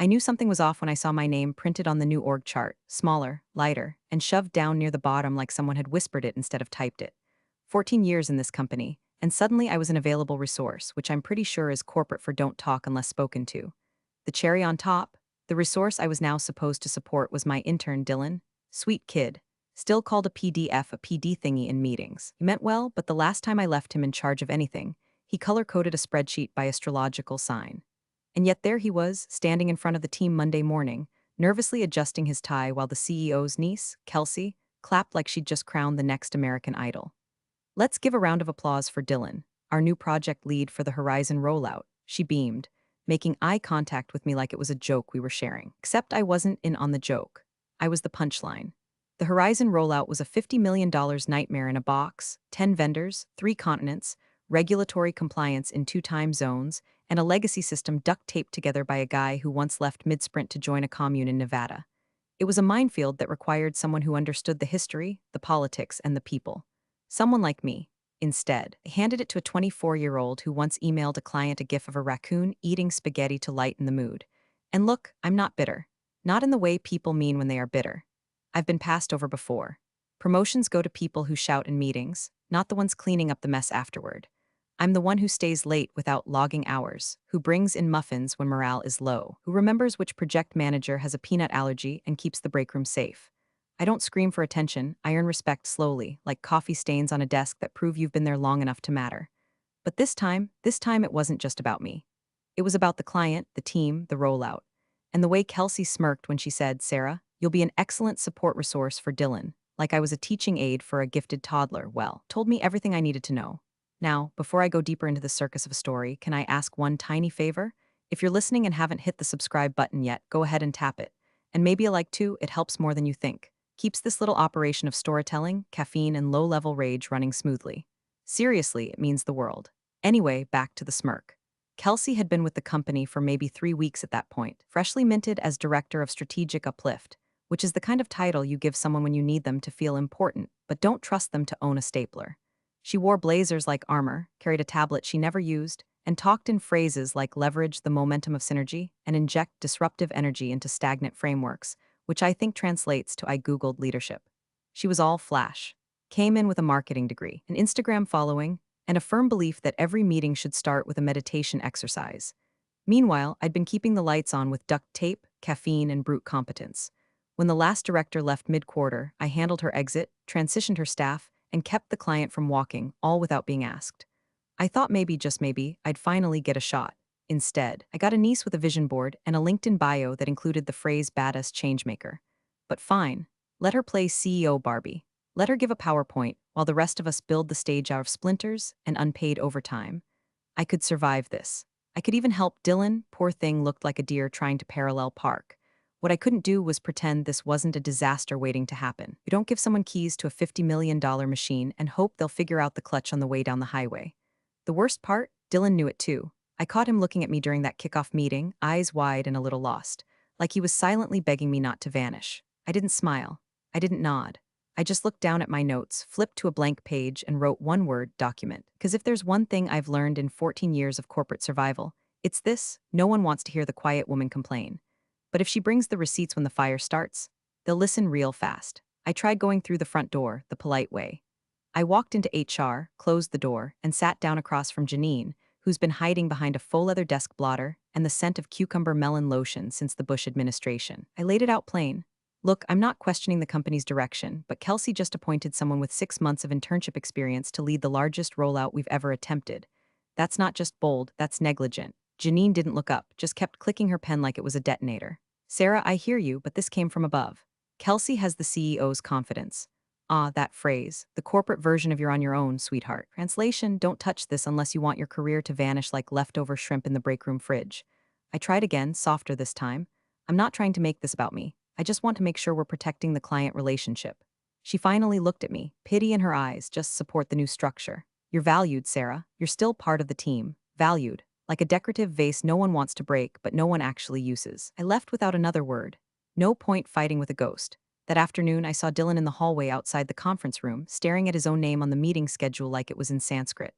I knew something was off when I saw my name printed on the new org chart, smaller, lighter, and shoved down near the bottom like someone had whispered it instead of typed it. 14 years in this company, and suddenly I was an available resource, which I'm pretty sure is corporate for don't talk unless spoken to. The cherry on top, the resource I was now supposed to support was my intern Dylan. Sweet kid. Still called a PDF a PD thingy in meetings. He meant well, but the last time I left him in charge of anything, he color-coded a spreadsheet by astrological sign. And yet there he was, standing in front of the team Monday morning, nervously adjusting his tie while the CEO's niece, Kelsey, clapped like she'd just crowned the next American Idol. Let's give a round of applause for Dylan, our new project lead for the Horizon rollout. She beamed, making eye contact with me like it was a joke we were sharing. Except I wasn't in on the joke. I was the punchline. The Horizon rollout was a $50 million nightmare in a box, 10 vendors, 3 continents, regulatory compliance in 2 time zones, and a legacy system duct taped together by a guy who once left mid-sprint to join a commune in Nevada. It was a minefield that required someone who understood the history, the politics, and the people. Someone like me. Instead, I handed it to a 24-year-old who once emailed a client a gif of a raccoon eating spaghetti to lighten the mood. And look, I'm not bitter. Not in the way people mean when they are bitter. I've been passed over before. Promotions go to people who shout in meetings, not the ones cleaning up the mess afterward. I'm the one who stays late without logging hours, who brings in muffins when morale is low, who remembers which project manager has a peanut allergy and keeps the break room safe. I don't scream for attention, I earn respect slowly, like coffee stains on a desk that prove you've been there long enough to matter. But this time it wasn't just about me. It was about the client, the team, the rollout. And the way Kelsey smirked when she said, "Sarah, you'll be an excellent support resource for Dylan," like I was a teaching aid for a gifted toddler, well, told me everything I needed to know. Now, before I go deeper into the circus of a story, can I ask one tiny favor? If you're listening and haven't hit the subscribe button yet, go ahead and tap it. And maybe a like too, it helps more than you think. Keeps this little operation of storytelling, caffeine, and low-level rage running smoothly. Seriously, it means the world. Anyway, back to the smirk. Kelsey had been with the company for maybe 3 weeks at that point, freshly minted as Director of Strategic Uplift, which is the kind of title you give someone when you need them to feel important, but don't trust them to own a stapler. She wore blazers like armor, carried a tablet she never used, and talked in phrases like leverage the momentum of synergy and inject disruptive energy into stagnant frameworks, which I think translates to I Googled leadership. She was all flash. Came in with a marketing degree, an Instagram following, and a firm belief that every meeting should start with a meditation exercise. Meanwhile, I'd been keeping the lights on with duct tape, caffeine, and brute competence. When the last director left mid-quarter, I handled her exit, transitioned her staff, and kept the client from walking, all without being asked. I thought maybe, just maybe, I'd finally get a shot. Instead, I got a niece with a vision board and a LinkedIn bio that included the phrase badass changemaker. But fine, let her play CEO Barbie. Let her give a PowerPoint while the rest of us build the stage out of splinters and unpaid overtime. I could survive this. I could even help Dylan, poor thing looked like a deer trying to parallel park. What I couldn't do was pretend this wasn't a disaster waiting to happen. You don't give someone keys to a $50 million machine and hope they'll figure out the clutch on the way down the highway. The worst part? Dylan knew it too. I caught him looking at me during that kickoff meeting, eyes wide and a little lost, like he was silently begging me not to vanish. I didn't smile. I didn't nod. I just looked down at my notes, flipped to a blank page, and wrote one word, document. Because if there's one thing I've learned in 14 years of corporate survival, it's this: no one wants to hear the quiet woman complain. But if she brings the receipts when the fire starts, they'll listen real fast. I tried going through the front door, the polite way. I walked into HR, closed the door, and sat down across from Janine, who's been hiding behind a faux leather desk blotter and the scent of cucumber melon lotion since the Bush administration. I laid it out plain. Look, I'm not questioning the company's direction, but Kelsey just appointed someone with 6 months of internship experience to lead the largest rollout we've ever attempted. That's not just bold, that's negligent. Janine didn't look up, just kept clicking her pen like it was a detonator. Sarah, I hear you, but this came from above. Kelsey has the CEO's confidence. Ah, that phrase, the corporate version of you're on your own, sweetheart. Translation, don't touch this unless you want your career to vanish like leftover shrimp in the break room fridge. I tried again, softer this time. I'm not trying to make this about me. I just want to make sure we're protecting the client relationship. She finally looked at me, pity in her eyes, just support the new structure. You're valued, Sarah. You're still part of the team. Valued. Like a decorative vase no one wants to break, but no one actually uses. I left without another word. No point fighting with a ghost. That afternoon, I saw Dylan in the hallway outside the conference room, staring at his own name on the meeting schedule like it was in Sanskrit.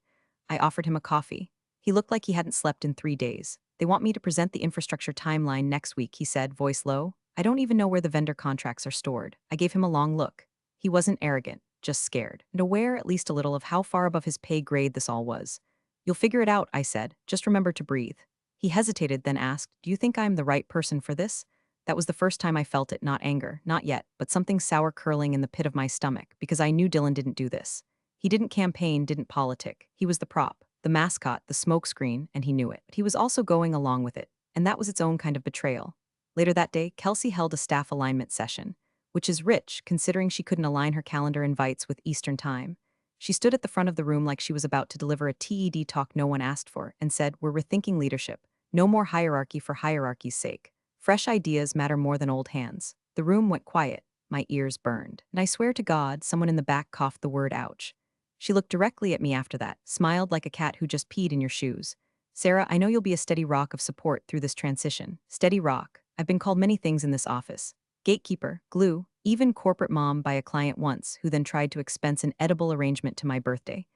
I offered him a coffee. He looked like he hadn't slept in 3 days. They want me to present the infrastructure timeline next week, he said, voice low. I don't even know where the vendor contracts are stored. I gave him a long look. He wasn't arrogant, just scared, and aware at least a little of how far above his pay grade this all was. You'll figure it out, I said. Just remember to breathe. He hesitated, then asked, do you think I'm the right person for this? That was the first time I felt it, not anger, not yet, but something sour curling in the pit of my stomach, because I knew Dylan didn't do this. He didn't campaign, didn't politic. He was the prop, the mascot, the smokescreen, and he knew it. But he was also going along with it, and that was its own kind of betrayal. Later that day, Kelsey held a staff alignment session, which is rich, considering she couldn't align her calendar invites with Eastern Time. She stood at the front of the room like she was about to deliver a TED talk no one asked for, and said, we're rethinking leadership. No more hierarchy for hierarchy's sake. Fresh ideas matter more than old hands. The room went quiet. My ears burned. And I swear to God, someone in the back coughed the word ouch. She looked directly at me after that, smiled like a cat who just peed in your shoes. Sarah, I know you'll be a steady rock of support through this transition. Steady rock. I've been called many things in this office. Gatekeeper, glue, even corporate mom by a client once who then tried to expense an edible arrangement to my birthday.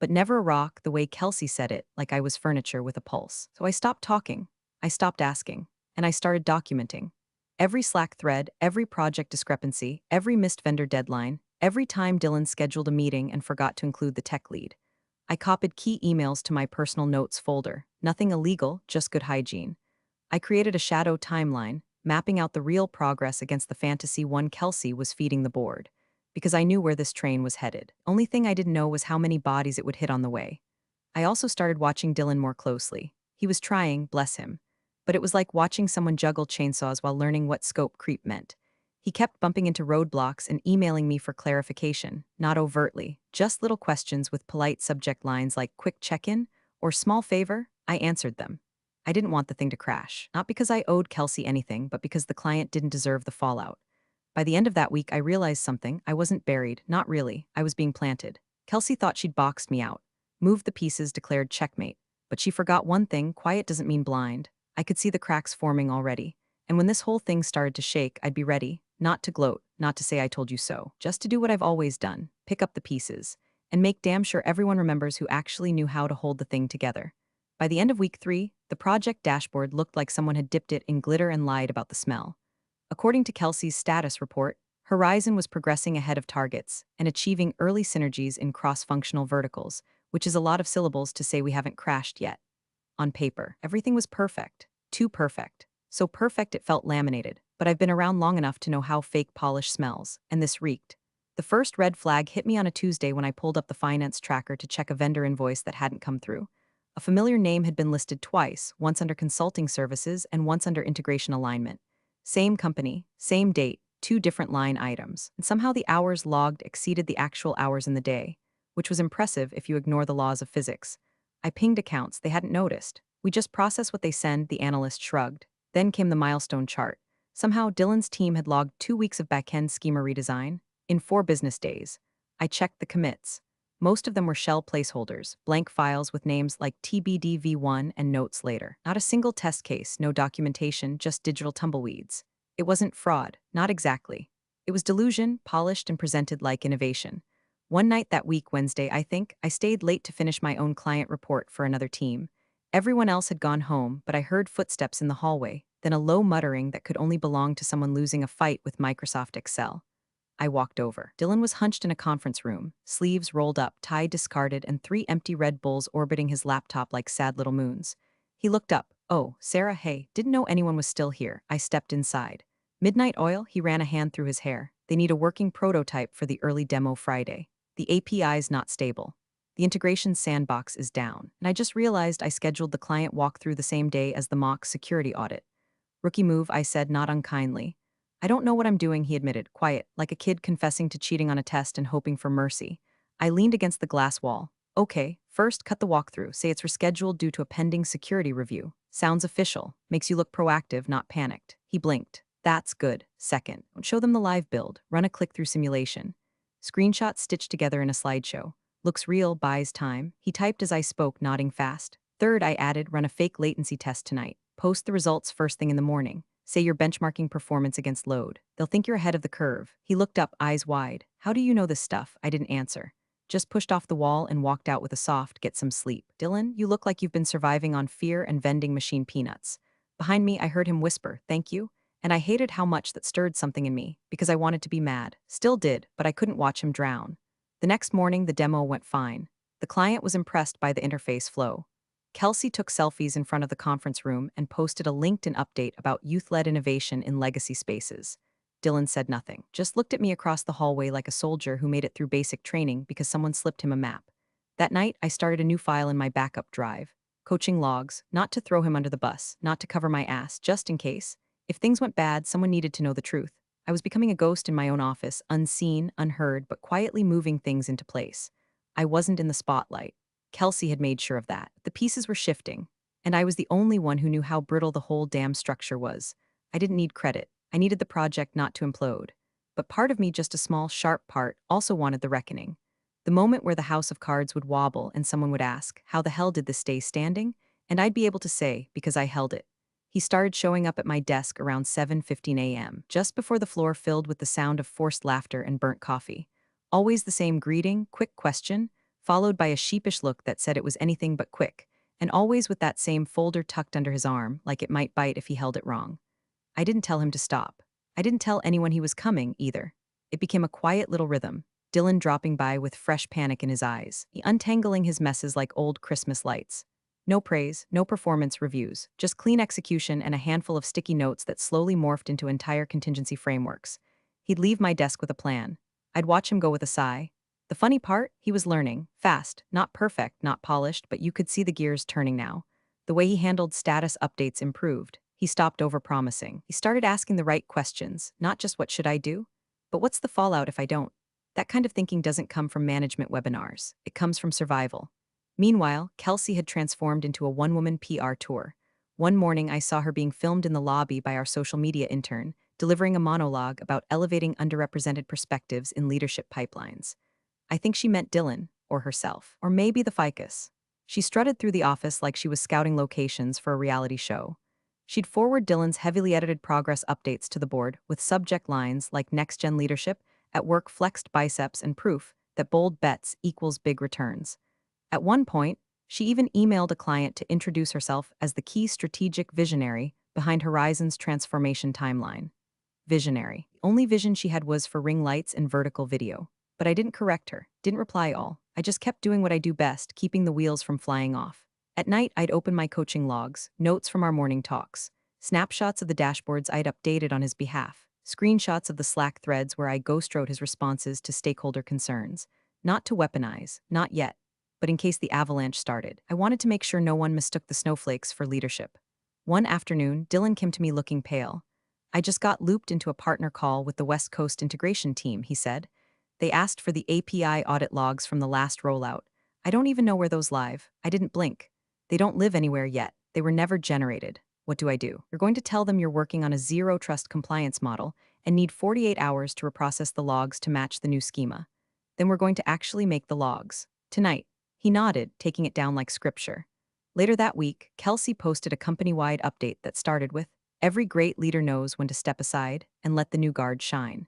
But never a rock the way Kelsey said it, like I was furniture with a pulse. So I stopped talking. I stopped asking. And I started documenting. Every Slack thread, every project discrepancy, every missed vendor deadline, every time Dylan scheduled a meeting and forgot to include the tech lead. I copied key emails to my personal notes folder. Nothing illegal, just good hygiene. I created a shadow timeline, mapping out the real progress against the fantasy one Kelsey was feeding the board. Because I knew where this train was headed. Only thing I didn't know was how many bodies it would hit on the way. I also started watching Dylan more closely. He was trying, bless him. But it was like watching someone juggle chainsaws while learning what scope creep meant. He kept bumping into roadblocks and emailing me for clarification, not overtly, just little questions with polite subject lines like quick check-in or small favor. I answered them. I didn't want the thing to crash, not because I owed Kelsey anything, but because the client didn't deserve the fallout. By the end of that week, I realized something. I wasn't buried, not really. I was being planted. Kelsey thought she'd boxed me out. Moved the pieces, declared checkmate. But she forgot one thing: quiet doesn't mean blind. I could see the cracks forming already. And when this whole thing started to shake, I'd be ready, not to gloat, not to say I told you so, just to do what I've always done, pick up the pieces, and make damn sure everyone remembers who actually knew how to hold the thing together. By the end of week 3, the project dashboard looked like someone had dipped it in glitter and lied about the smell. According to Kelsey's status report, Horizon was progressing ahead of targets and achieving early synergies in cross-functional verticals, which is a lot of syllables to say we haven't crashed yet. On paper, everything was perfect. Too perfect. So perfect it felt laminated, but I've been around long enough to know how fake polish smells, and this reeked. The first red flag hit me on a Tuesday when I pulled up the finance tracker to check a vendor invoice that hadn't come through. A familiar name had been listed twice, once under consulting services and once under integration alignment. Same company, same date, 2 different line items, and somehow the hours logged exceeded the actual hours in the day, which was impressive if you ignore the laws of physics. I pinged accounts, they hadn't noticed. We just process what they send, the analyst shrugged. Then came the milestone chart. Somehow, Dylan's team had logged 2 weeks of backend schema redesign in 4 business days. I checked the commits. Most of them were shell placeholders, blank files with names like TBDV1 and notes later. Not a single test case, no documentation, just digital tumbleweeds. It wasn't fraud, not exactly. It was delusion, polished and presented like innovation. One night that week, Wednesday, I think, I stayed late to finish my own client report for another team. Everyone else had gone home, but I heard footsteps in the hallway, then a low muttering that could only belong to someone losing a fight with Microsoft Excel. I walked over. Dylan was hunched in a conference room, sleeves rolled up, tie discarded, and 3 empty Red Bulls orbiting his laptop like sad little moons. He looked up. Oh, Sarah, hey, didn't know anyone was still here. I stepped inside. Midnight Oil, he ran a hand through his hair. They need a working prototype for the early demo Friday. The API's not stable. The integration sandbox is down, and I just realized I scheduled the client walkthrough the same day as the mock security audit. Rookie move, I said, not unkindly. I don't know what I'm doing, he admitted, quiet, like a kid confessing to cheating on a test and hoping for mercy. I leaned against the glass wall. Okay, first cut the walkthrough, say it's rescheduled due to a pending security review. Sounds official, makes you look proactive, not panicked. He blinked. That's good. Second, show them the live build, run a click-through simulation. Screenshots stitched together in a slideshow. Looks real, buys time. He typed as I spoke, nodding fast. Third, I added, run a fake latency test tonight. Post the results first thing in the morning. Say you're benchmarking performance against load. They'll think you're ahead of the curve. He looked up, eyes wide. How do you know this stuff? I didn't answer. just pushed off the wall and walked out with a soft, "Get some sleep." "Dylan, you look like you've been surviving on fear and vending machine peanuts." Behind me, I heard him whisper, "Thank you." And I hated how much that stirred something in me, because I wanted to be mad. Still did, but I couldn't watch him drown. The next morning, the demo went fine. The client was impressed by the interface flow. Kelsey took selfies in front of the conference room and posted a LinkedIn update about youth-led innovation in legacy spaces. Dylan said nothing, just looked at me across the hallway like a soldier who made it through basic training because someone slipped him a map. That night, I started a new file in my backup drive. Coaching logs, not to throw him under the bus, not to cover my ass, just in case. If things went bad, someone needed to know the truth. I was becoming a ghost in my own office, unseen, unheard, but quietly moving things into place. I wasn't in the spotlight. Kelsey had made sure of that. The pieces were shifting, and I was the only one who knew how brittle the whole damn structure was. I didn't need credit. I needed the project not to implode. But part of me, just a small, sharp part, also wanted the reckoning. The moment where the house of cards would wobble and someone would ask, "How the hell did this stay standing?" And I'd be able to say, "Because I held it." He started showing up at my desk around 7:15 a.m., just before the floor filled with the sound of forced laughter and burnt coffee. Always the same greeting, quick question, followed by a sheepish look that said it was anything but quick, and always with that same folder tucked under his arm, like it might bite if he held it wrong. I didn't tell him to stop. I didn't tell anyone he was coming, either. It became a quiet little rhythm, Dylan dropping by with fresh panic in his eyes, he untangling his messes like old Christmas lights. No praise, no performance reviews, just clean execution and a handful of sticky notes that slowly morphed into entire contingency frameworks. He'd leave my desk with a plan. I'd watch him go with a sigh. The funny part, he was learning, fast, not perfect, not polished, but you could see the gears turning now. The way he handled status updates improved. He stopped overpromising. He started asking the right questions, not just what should I do, but what's the fallout if I don't? That kind of thinking doesn't come from management webinars. It comes from survival. Meanwhile, Kelsey had transformed into a one-woman PR tour. One morning, I saw her being filmed in the lobby by our social media intern, delivering a monologue about elevating underrepresented perspectives in leadership pipelines. I think she meant Dylan, or herself, or maybe the ficus. She strutted through the office like she was scouting locations for a reality show. She'd forward Dylan's heavily edited progress updates to the board with subject lines like next-gen leadership, at work flexed biceps, and proof that bold bets equals big returns. At one point, she even emailed a client to introduce herself as the key strategic visionary behind Horizon's transformation timeline. Visionary. The only vision she had was for ring lights and vertical video. But I didn't correct her, didn't reply all. I just kept doing what I do best, keeping the wheels from flying off. At night, I'd open my coaching logs, notes from our morning talks, snapshots of the dashboards I'd updated on his behalf, screenshots of the Slack threads where I ghostwrote his responses to stakeholder concerns. Not to weaponize, not yet, but in case the avalanche started. I wanted to make sure no one mistook the snowflakes for leadership. One afternoon, Dylan came to me looking pale. "I just got looped into a partner call with the West Coast integration team," he said. "They asked for the API audit logs from the last rollout. I don't even know where those live. I didn't blink. They don't live anywhere yet. They were never generated. What do I do?" "You're going to tell them you're working on a zero-trust compliance model and need 48 hours to reprocess the logs to match the new schema. Then we're going to actually make the logs. Tonight." He nodded, taking it down like scripture. Later that week, Kelsey posted a company-wide update that started with, "Every great leader knows when to step aside and let the new guard shine."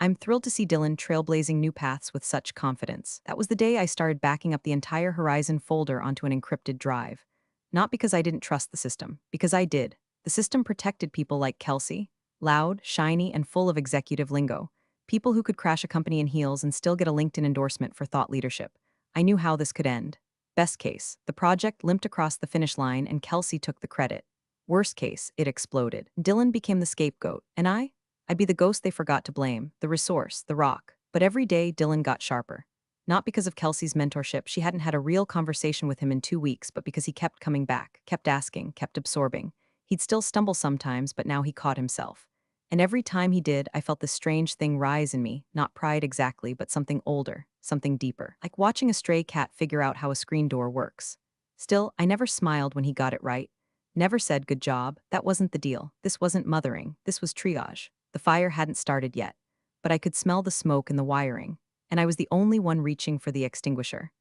I'm thrilled to see Dylan trailblazing new paths with such confidence. That was the day I started backing up the entire Horizon folder onto an encrypted drive. Not because I didn't trust the system, because I did. The system protected people like Kelsey, loud, shiny, and full of executive lingo. People who could crash a company in heels and still get a LinkedIn endorsement for thought leadership. I knew how this could end. Best case, the project limped across the finish line and Kelsey took the credit. Worst case, it exploded. Dylan became the scapegoat, and I'd be the ghost they forgot to blame, the resource, the rock. But every day, Dylan got sharper. Not because of Kelsey's mentorship, she hadn't had a real conversation with him in 2 weeks, but because he kept coming back, kept asking, kept absorbing. He'd still stumble sometimes, but now he caught himself. And every time he did, I felt this strange thing rise in me, not pride exactly, but something older, something deeper, like watching a stray cat figure out how a screen door works. Still, I never smiled when he got it right. Never said good job, that wasn't the deal. This wasn't mothering, this was triage. The fire hadn't started yet, but I could smell the smoke in the wiring, and I was the only one reaching for the extinguisher.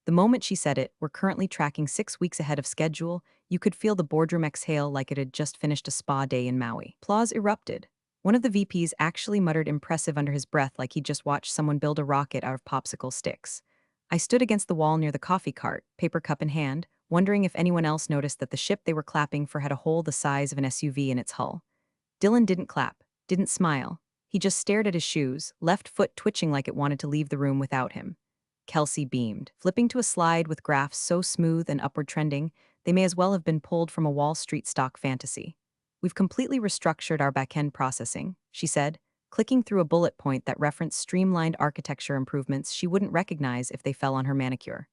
The moment she said it, "We're currently tracking 6 weeks ahead of schedule," you could feel the boardroom exhale like it had just finished a spa day in Maui. Applause erupted. One of the VPs actually muttered impressive under his breath like he'd just watched someone build a rocket out of popsicle sticks. I stood against the wall near the coffee cart, paper cup in hand, wondering if anyone else noticed that the ship they were clapping for had a hole the size of an SUV in its hull. Dylan didn't clap, didn't smile. He just stared at his shoes, left foot twitching like it wanted to leave the room without him. Kelsey beamed, flipping to a slide with graphs so smooth and upward trending, they may as well have been pulled from a Wall Street stock fantasy. We've completely restructured our back-end processing, she said, clicking through a bullet point that referenced streamlined architecture improvements she wouldn't recognize if they fell on her manicure.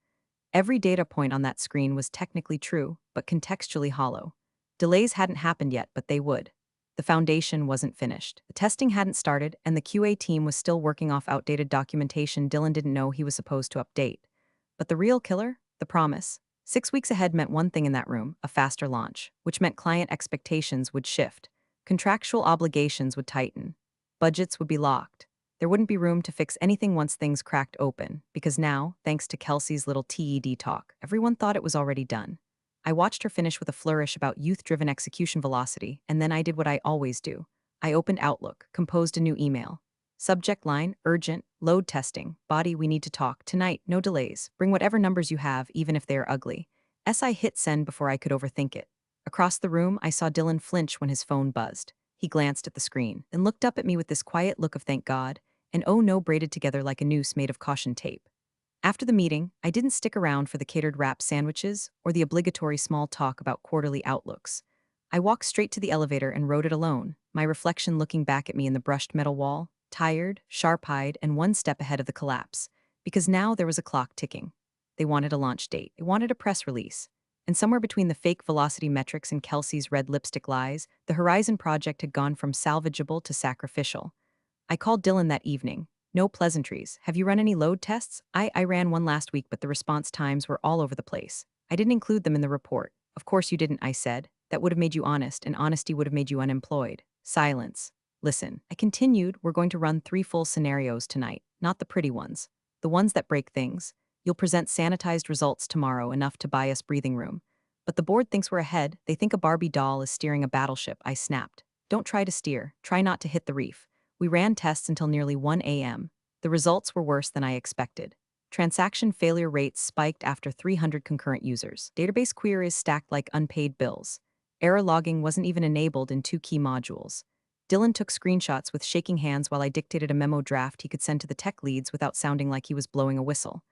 Every data point on that screen was technically true, but contextually hollow. Delays hadn't happened yet, but they would. The foundation wasn't finished. The testing hadn't started, and the QA team was still working off outdated documentation Dylan didn't know he was supposed to update. But the real killer? The promise. 6 weeks ahead meant one thing in that room, a faster launch, which meant client expectations would shift. Contractual obligations would tighten. Budgets would be locked. There wouldn't be room to fix anything once things cracked open, because now, thanks to Kelsey's little TED talk, everyone thought it was already done. I watched her finish with a flourish about youth-driven execution velocity, and then I did what I always do. I opened Outlook, composed a new email. Subject line, urgent, load testing, body we need to talk, tonight, no delays, bring whatever numbers you have, even if they are ugly. I hit send before I could overthink it. Across the room, I saw Dylan flinch when his phone buzzed. He glanced at the screen, then looked up at me with this quiet look of thank God, and oh no braided together like a noose made of caution tape. After the meeting, I didn't stick around for the catered wrap sandwiches or the obligatory small talk about quarterly outlooks. I walked straight to the elevator and rode it alone, my reflection looking back at me in the brushed metal wall, tired, sharp-eyed, and one step ahead of the collapse, because now there was a clock ticking. They wanted a launch date, they wanted a press release. And somewhere between the fake velocity metrics and Kelsey's red lipstick lies, the Horizon project had gone from salvageable to sacrificial. I called Dylan that evening. No pleasantries. Have you run any load tests? I ran one last week, but the response times were all over the place. I didn't include them in the report. Of course you didn't, I said. That would have made you honest, and honesty would have made you unemployed. Silence. Listen, I continued, we're going to run 3 full scenarios tonight, not the pretty ones. The ones that break things. You'll present sanitized results tomorrow, enough to buy us breathing room. But the board thinks we're ahead. They think a Barbie doll is steering a battleship, I snapped. Don't try to steer. Try not to hit the reef. We ran tests until nearly 1 a.m. The results were worse than I expected. Transaction failure rates spiked after 300 concurrent users. Database queries stacked like unpaid bills. Error logging wasn't even enabled in 2 key modules. Dylan took screenshots with shaking hands while I dictated a memo draft he could send to the tech leads without sounding like he was blowing a whistle.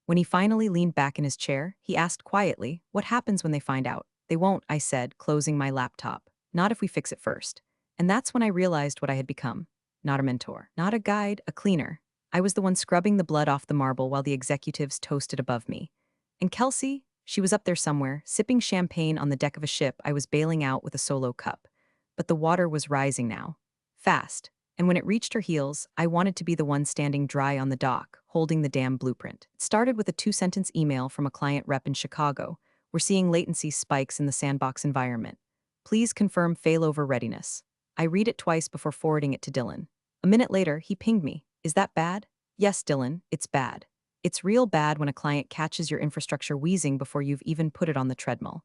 When he finally leaned back in his chair, he asked quietly, "What happens when they find out?" "They won't," I said, closing my laptop. "Not if we fix it first." And that's when I realized what I had become. Not a mentor, not a guide, a cleaner. I was the one scrubbing the blood off the marble while the executives toasted above me. And Kelsey, she was up there somewhere, sipping champagne on the deck of a ship I was bailing out with a solo cup. But the water was rising now. Fast. And when it reached her heels, I wanted to be the one standing dry on the dock, holding the damn blueprint. It started with a 2-sentence email from a client rep in Chicago. We're seeing latency spikes in the sandbox environment. Please confirm failover readiness. I read it twice before forwarding it to Dylan. A minute later, he pinged me. Is that bad? Yes, Dylan, it's bad. It's real bad when a client catches your infrastructure wheezing before you've even put it on the treadmill.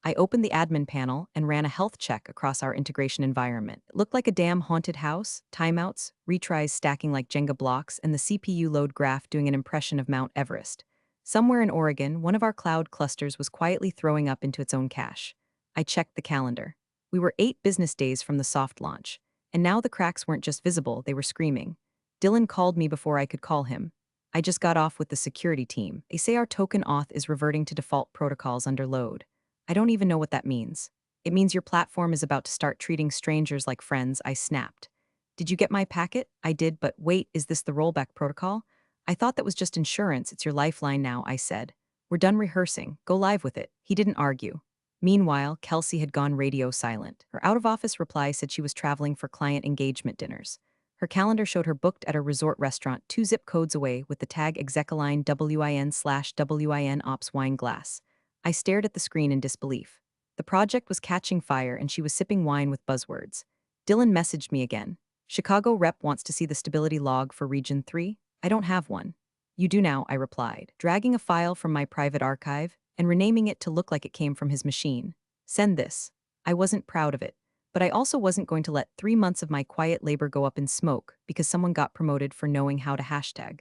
I opened the admin panel and ran a health check across our integration environment. It looked like a damn haunted house, timeouts, retries stacking like Jenga blocks, and the CPU load graph doing an impression of Mount Everest. Somewhere in Oregon, one of our cloud clusters was quietly throwing up into its own cache. I checked the calendar. We were 8 business days from the soft launch, and now the cracks weren't just visible, they were screaming. Dylan called me before I could call him. I just got off with the security team. They say our token auth is reverting to default protocols under load. I don't even know what that means. It means your platform is about to start treating strangers like friends, I snapped. Did you get my packet? I did, but wait, is this the rollback protocol? I thought that was just insurance, it's your lifeline now, I said. We're done rehearsing, go live with it. He didn't argue. Meanwhile, Kelsey had gone radio silent. Her out-of-office reply said she was traveling for client engagement dinners. Her calendar showed her booked at a resort restaurant 2 zip codes away with the tag execaline WIN/WIN ops wine glass. I stared at the screen in disbelief. The project was catching fire and she was sipping wine with buzzwords. Dylan messaged me again. Chicago rep wants to see the stability log for Region 3. I don't have one. You do now, I replied, dragging a file from my private archive and renaming it to look like it came from his machine. Send this. I wasn't proud of it, but I also wasn't going to let 3 months of my quiet labor go up in smoke because someone got promoted for knowing how to hashtag.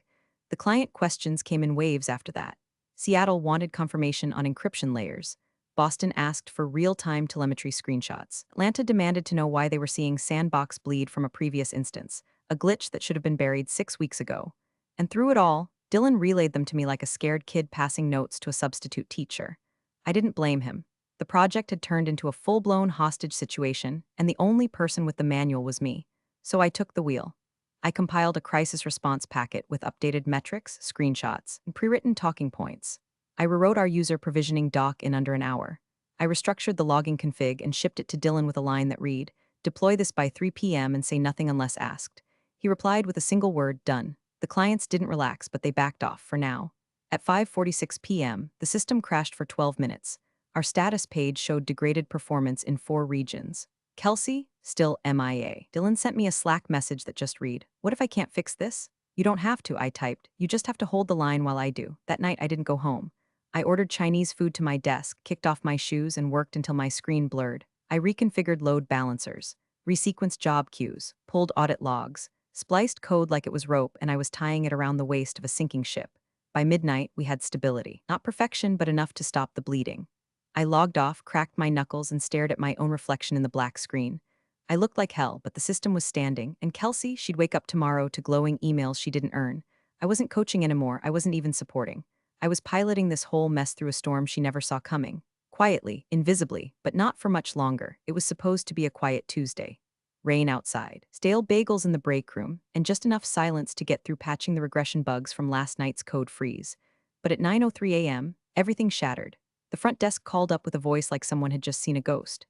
The client questions came in waves after that. Seattle wanted confirmation on encryption layers. Boston asked for real-time telemetry screenshots. Atlanta demanded to know why they were seeing sandbox bleed from a previous instance, a glitch that should have been buried 6 weeks ago. And through it all, Dylan relayed them to me like a scared kid passing notes to a substitute teacher. I didn't blame him. The project had turned into a full-blown hostage situation, and the only person with the manual was me. So I took the wheel. I compiled a crisis response packet with updated metrics, screenshots, and pre-written talking points. I rewrote our user provisioning doc in under an hour. I restructured the logging config and shipped it to Dylan with a line that read, "Deploy this by 3 p.m. and say nothing unless asked." He replied with a single word, "Done." The clients didn't relax, but they backed off, for now. At 5:46 p.m., the system crashed for 12 minutes. Our status page showed degraded performance in 4 regions. Kelsey, still MIA. Dylan sent me a Slack message that just read, "What if I can't fix this?" "You don't have to," I typed. "You just have to hold the line while I do." That night, I didn't go home. I ordered Chinese food to my desk, kicked off my shoes, and worked until my screen blurred. I reconfigured load balancers, resequenced job queues, pulled audit logs, spliced code like it was rope, and I was tying it around the waist of a sinking ship. By midnight, we had stability. Not perfection, but enough to stop the bleeding. I logged off, cracked my knuckles, and stared at my own reflection in the black screen. I looked like hell, but the system was standing, and Kelsey, she'd wake up tomorrow to glowing emails she didn't earn. I wasn't coaching anymore, I wasn't even supporting. I was piloting this whole mess through a storm she never saw coming. Quietly, invisibly, but not for much longer. It was supposed to be a quiet Tuesday. Rain outside, stale bagels in the break room, and just enough silence to get through patching the regression bugs from last night's code freeze. But at 9:03 a.m., everything shattered. The front desk called up with a voice like someone had just seen a ghost.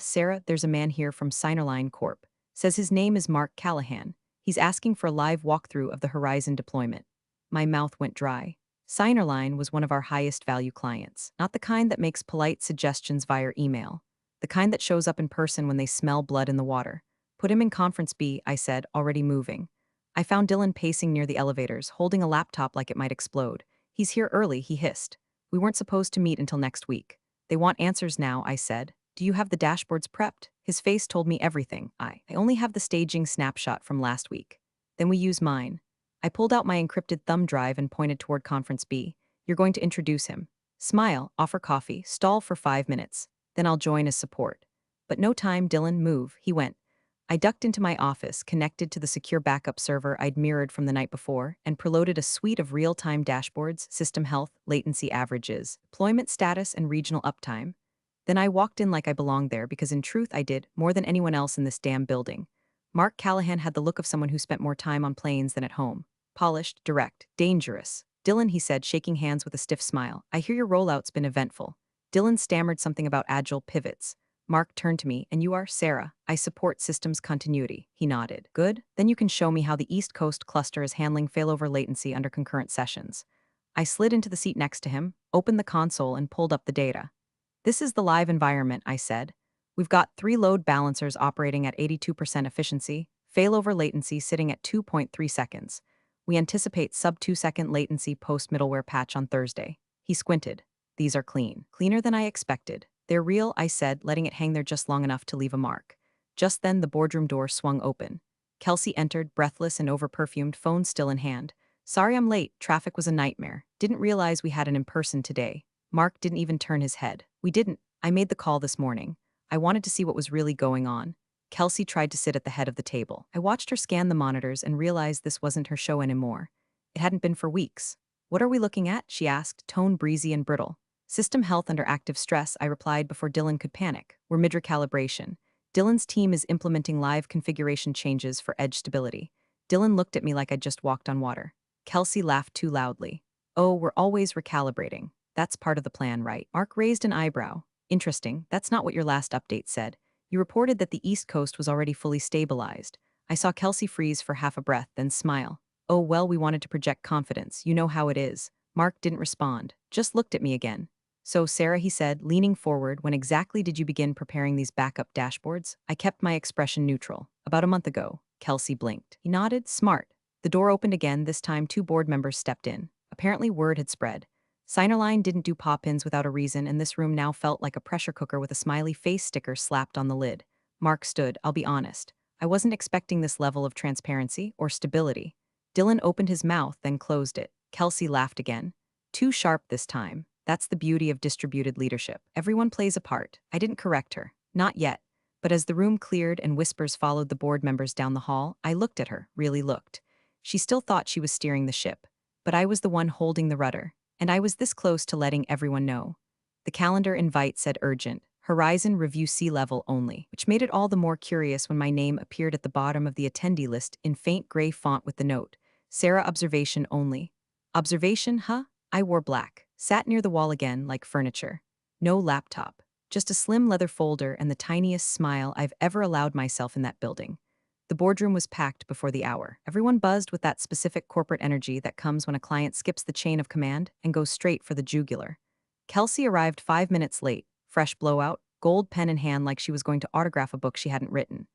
Sarah, there's a man here from Signerline Corp. Says his name is Mark Callahan. He's asking for a live walkthrough of the Horizon deployment." My mouth went dry. Signerline was one of our highest value clients, not the kind that makes polite suggestions via email, the kind that shows up in person when they smell blood in the water. "Put him in conference B," I said, already moving. I found Dylan pacing near the elevators, holding a laptop like it might explode. "He's here early," he hissed. "We weren't supposed to meet until next week." "They want answers now," I said. "Do you have the dashboards prepped?" His face told me everything. I only have the staging snapshot from last week." "Then we use mine." I pulled out my encrypted thumb drive and pointed toward Conference B. "You're going to introduce him. Smile, offer coffee, stall for 5 minutes. Then I'll join as support." "But no time, Dylan, move," he went. I ducked into my office, connected to the secure backup server I'd mirrored from the night before, and preloaded a suite of real-time dashboards, system health, latency averages, deployment status, and regional uptime. Then I walked in like I belonged there because in truth I did, more than anyone else in this damn building. Mark Callahan had the look of someone who spent more time on planes than at home. Polished, direct, dangerous. "Dylan," he said, shaking hands with a stiff smile, "I hear your rollout's been eventful." Dylan stammered something about agile pivots. Mark turned to me. "And you are?" "Sarah. I support systems continuity." He nodded. "Good. Then you can show me how the East Coast cluster is handling failover latency under concurrent sessions." I slid into the seat next to him, opened the console, and pulled up the data. "This is the live environment," I said. "We've got 3 load balancers operating at 82% efficiency, failover latency sitting at 2.3 seconds. We anticipate sub-2-second latency post-middleware patch on Thursday." He squinted. "These are clean. Cleaner than I expected." "They're real," I said, letting it hang there just long enough to leave a mark. Just then the boardroom door swung open. Kelsey entered, breathless and over-perfumed, phone still in hand. "Sorry I'm late, traffic was a nightmare. Didn't realize we had an in-person today." Mark didn't even turn his head. "We didn't. I made the call this morning. I wanted to see what was really going on." Kelsey tried to sit at the head of the table. I watched her scan the monitors and realized this wasn't her show anymore. It hadn't been for weeks. "What are we looking at?" she asked, tone breezy and brittle. "System health under active stress," I replied before Dylan could panic. "We're mid-recalibration. Dylan's team is implementing live configuration changes for edge stability." Dylan looked at me like I'd just walked on water. Kelsey laughed too loudly. "Oh, we're always recalibrating. That's part of the plan, right?" Mark raised an eyebrow. "Interesting, that's not what your last update said. You reported that the East Coast was already fully stabilized." I saw Kelsey freeze for half a breath, then smile. "Oh, well, we wanted to project confidence. You know how it is." Mark didn't respond, just looked at me again. "So, Sarah," he said, leaning forward, "when exactly did you begin preparing these backup dashboards?" I kept my expression neutral. "About a month ago." Kelsey blinked. He nodded. "Smart." The door opened again, this time 2 board members stepped in. Apparently word had spread. Signerline didn't do pop-ins without a reason, and this room now felt like a pressure cooker with a smiley face sticker slapped on the lid. Mark stood. "I'll be honest. I wasn't expecting this level of transparency or stability." Dylan opened his mouth, then closed it. Kelsey laughed again. Too sharp this time. That's the beauty of distributed leadership. Everyone plays a part. I didn't correct her. Not yet. But as the room cleared and whispers followed the board members down the hall, I looked at her, really looked. She still thought she was steering the ship. But I was the one holding the rudder. And I was this close to letting everyone know. The calendar invite said urgent, Horizon Review Sea Level only, which made it all the more curious when my name appeared at the bottom of the attendee list in faint gray font with the note, Sarah Observation only. Observation, huh? I wore black, sat near the wall again like furniture. No laptop, just a slim leather folder and the tiniest smile I've ever allowed myself in that building. The boardroom was packed before the hour. Everyone buzzed with that specific corporate energy that comes when a client skips the chain of command and goes straight for the jugular. Kelsey arrived 5 minutes late, fresh blowout, gold pen in hand like she was going to autograph a book she hadn't written.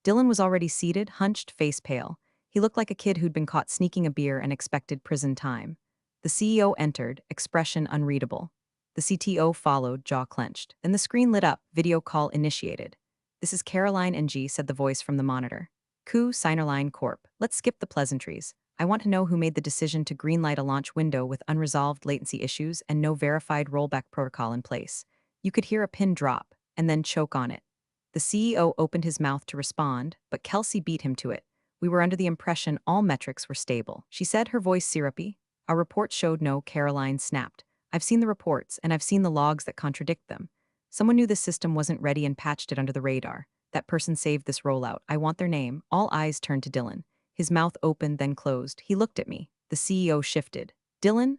Dylan was already seated, hunched, face pale. He looked like a kid who'd been caught sneaking a beer and expected prison time. The CEO entered, expression unreadable. The CTO followed, jaw clenched. Then the screen lit up, video call initiated. "This is Caroline NG," said the voice from the monitor. "Coup Signerline Corp. Let's skip the pleasantries. I want to know who made the decision to greenlight a launch window with unresolved latency issues and no verified rollback protocol in place." You could hear a pin drop, and then choke on it. The CEO opened his mouth to respond, but Kelsey beat him to it. "We were under the impression all metrics were stable," she said, her voice syrupy. "Our report showed no," Caroline snapped. "I've seen the reports, and I've seen the logs that contradict them. Someone knew the system wasn't ready and patched it under the radar. That person saved this rollout. I want their name." All eyes turned to Dylan. His mouth opened, then closed. He looked at me. The CEO shifted. "Dylan,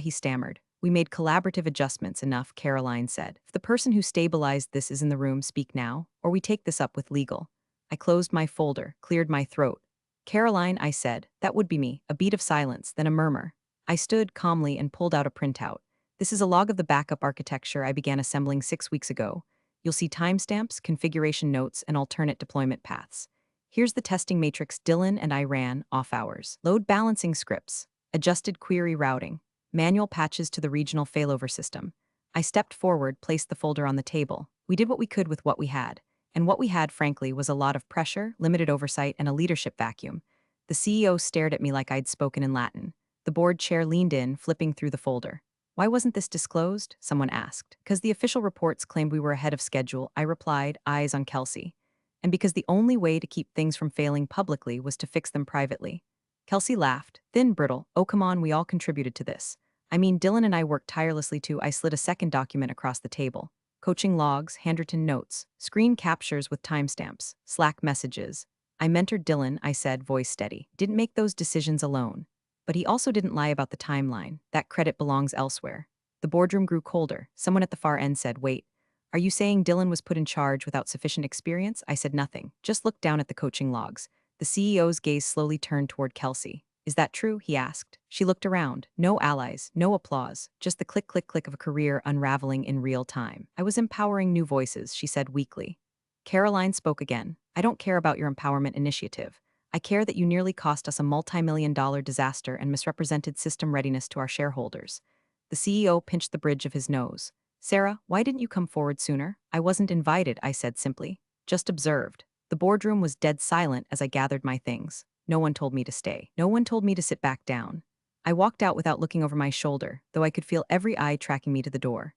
he stammered. "We made collaborative adjustments enough," Caroline said. "If the person who stabilized this is in the room, speak now, or we take this up with legal." I closed my folder, cleared my throat. "Caroline," I said. "That would be me." A beat of silence, then a murmur. I stood calmly and pulled out a printout. "This is a log of the backup architecture I began assembling 6 weeks ago. You'll see timestamps, configuration notes, and alternate deployment paths. Here's the testing matrix Dylan and I ran, off hours. Load balancing scripts, adjusted query routing, manual patches to the regional failover system." I stepped forward, placed the folder on the table. We did what we could with what we had. And what we had, frankly, was a lot of pressure, limited oversight, and a leadership vacuum. The CEO stared at me like I'd spoken in Latin. The board chair leaned in, flipping through the folder. "Why wasn't this disclosed?" someone asked. "Because the official reports claimed we were ahead of schedule," I replied, eyes on Kelsey. "And because the only way to keep things from failing publicly was to fix them privately." Kelsey laughed, thin, brittle. "Oh, come on, we all contributed to this. I mean, Dylan and I worked tirelessly too." I slid a second document across the table. Coaching logs, handwritten notes, screen captures with timestamps, Slack messages. "I mentored Dylan," I said, voice steady. "Didn't make those decisions alone. But he also didn't lie about the timeline. That credit belongs elsewhere." The boardroom grew colder. Someone at the far end said, "Wait, are you saying Dylan was put in charge without sufficient experience?" I said nothing, just looked down at the coaching logs. The CEO's gaze slowly turned toward Kelsey. "Is that true?" he asked. She looked around. No allies, no applause, just the click, click, click of a career unraveling in real time. "I was empowering new voices," she said weakly. Caroline spoke again. "I don't care about your empowerment initiative. I care that you nearly cost us a multi-million-dollar disaster and misrepresented system readiness to our shareholders." The CEO pinched the bridge of his nose. "Sarah, why didn't you come forward sooner?" "I wasn't invited," I said simply. "Just observed." The boardroom was dead silent as I gathered my things. No one told me to stay. No one told me to sit back down. I walked out without looking over my shoulder, though I could feel every eye tracking me to the door.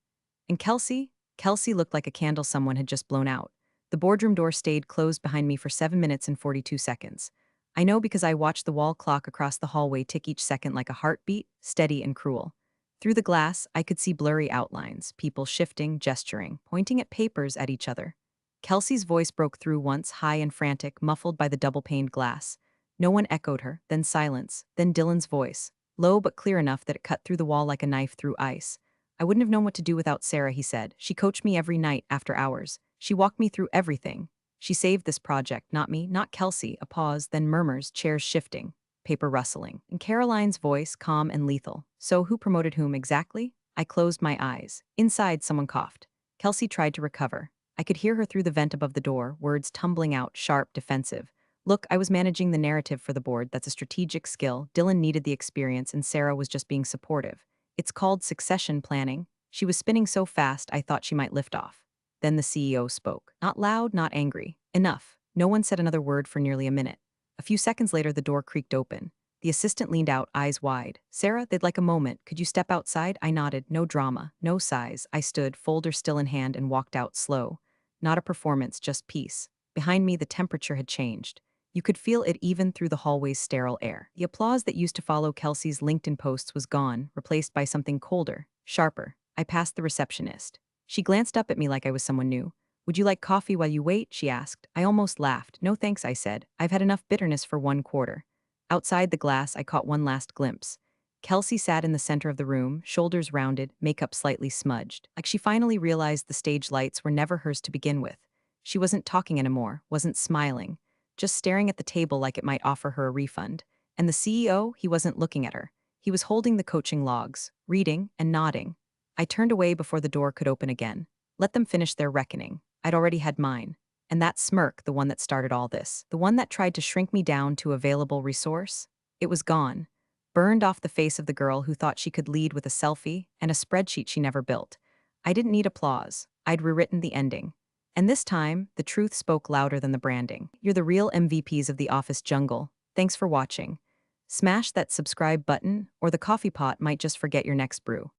And Kelsey? Kelsey looked like a candle someone had just blown out. The boardroom door stayed closed behind me for 7 minutes and 42 seconds. I know because I watched the wall clock across the hallway tick each second like a heartbeat, steady and cruel. Through the glass, I could see blurry outlines, people shifting, gesturing, pointing at papers at each other. Kelsey's voice broke through once, high and frantic, muffled by the double-paned glass. No one echoed her, then silence, then Dylan's voice, low but clear enough that it cut through the wall like a knife through ice. "I wouldn't have known what to do without Sarah," he said. "She coached me every night after hours. She walked me through everything. She saved this project, not me, not Kelsey." A pause, then murmurs, chairs shifting, paper rustling. And Caroline's voice, calm and lethal. "So who promoted whom exactly?" I closed my eyes. Inside, someone coughed. Kelsey tried to recover. I could hear her through the vent above the door, words tumbling out, sharp, defensive. "Look, I was managing the narrative for the board. That's a strategic skill. Dylan needed the experience, and Sarah was just being supportive. It's called succession planning." She was spinning so fast I thought she might lift off. Then the CEO spoke. Not loud, not angry. "Enough." No one said another word for nearly a minute. A few seconds later, the door creaked open. The assistant leaned out, eyes wide. Sarah, they'd like a moment. Could you step outside? I nodded. No drama, no sighs. I stood, folder still in hand, and walked out slow. Not a performance, just peace. Behind me, the temperature had changed. You could feel it even through the hallway's sterile air. The applause that used to follow Kelsey's LinkedIn posts was gone, replaced by something colder, sharper. I passed the receptionist. She glanced up at me like I was someone new. Would you like coffee while you wait? She asked. I almost laughed. No thanks, I said. I've had enough bitterness for one quarter. Outside the glass, I caught one last glimpse. Kelsey sat in the center of the room, shoulders rounded, makeup slightly smudged, like she finally realized the stage lights were never hers to begin with. She wasn't talking anymore, wasn't smiling, just staring at the table like it might offer her a refund. And the CEO, he wasn't looking at her. He was holding the coaching logs, reading and nodding. I turned away before the door could open again. Let them finish their reckoning. I'd already had mine. And that smirk, the one that started all this, the one that tried to shrink me down to available resource, it was gone. Burned off the face of the girl who thought she could lead with a selfie and a spreadsheet she never built. I didn't need applause. I'd rewritten the ending. And this time, the truth spoke louder than the branding. You're the real MVPs of the office jungle. Thanks for watching. Smash that subscribe button, or the coffee pot might just forget your next brew.